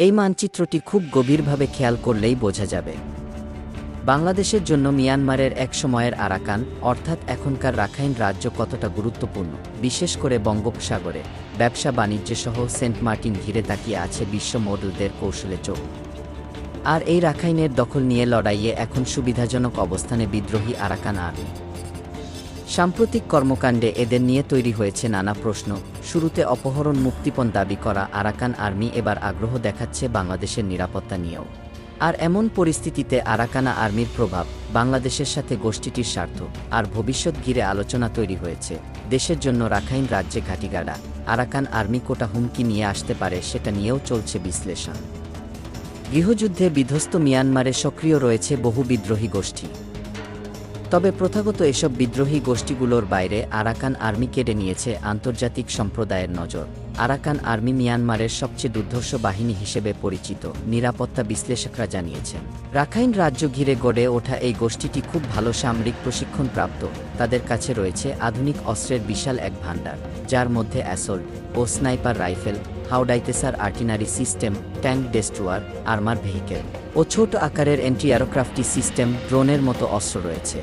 এই মানচিত্রটি খুব গভীরভাবে খেয়াল করলেই বোঝা যাবে বাংলাদেশের জন্য মিয়ানমারের এক সময়ের আরাকান অর্থাৎ এখনকার রাখাইন রাজ্য কতটা গুরুত্বপূর্ণ, বিশেষ করে বঙ্গোপসাগরে ব্যবসা বাণিজ্য সহ সেন্ট মার্টিন ঘিরে তাকিয়ে আছে বিশ্ব মডেলদের কৌশলে চোখ। আর এই রাখাইনের দখল নিয়ে লড়াইয়ে এখন সুবিধাজনক অবস্থানে বিদ্রোহী আরাকান আর্মি। সাম্প্রতিক কর্মকাণ্ডে এদের নিয়ে তৈরি হয়েছে নানা প্রশ্ন। শুরুতে অপহরণ মুক্তিপণ দাবি করা আরাকান আর্মি এবার আগ্রহ দেখাচ্ছে বাংলাদেশের নিরাপত্তা নিয়েও। আর এমন পরিস্থিতিতে আরাকানা আর্মির প্রভাব, বাংলাদেশের সাথে গোষ্ঠীটির স্বার্থ আর ভবিষ্যৎ ঘিরে আলোচনা তৈরি হয়েছে। দেশের জন্য রাখাইন রাজ্যে ঘাঁটিগাড়া আরাকান আর্মি কোটা হুমকি নিয়ে আসতে পারে সেটা নিয়েও চলছে বিশ্লেষণ। গৃহযুদ্ধে বিধ্বস্ত মিয়ানমারে সক্রিয় রয়েছে বহু বিদ্রোহী গোষ্ঠী। তবে প্রথাগত এসব বিদ্রোহী গোষ্ঠীগুলোর বাইরে আরাকান আর্মি কেড়ে নিয়েছে আন্তর্জাতিক সম্প্রদায়ের নজর। আরাকান আর্মি মিয়ানমারের সবচেয়ে দুর্ধর্ষ বাহিনী হিসেবে পরিচিত, নিরাপত্তা বিশ্লেষকরা জানিয়েছেন। রাখাইন রাজ্য ঘিরে গড়ে ওঠা এই গোষ্ঠীটি খুব ভালো সামরিক প্রশিক্ষণপ্রাপ্ত। তাদের কাছে রয়েছে আধুনিক অস্ত্রের বিশাল এক ভাণ্ডার, যার মধ্যে অ্যাসল্ট ও sniper rifle, howitzer artillery system, tank destroyer, armour vehicle ও ছোট আকারের অ্যান্টি এয়ারক্রাফটি সিস্টেম, ড্রোনের মতো অস্ত্র রয়েছে।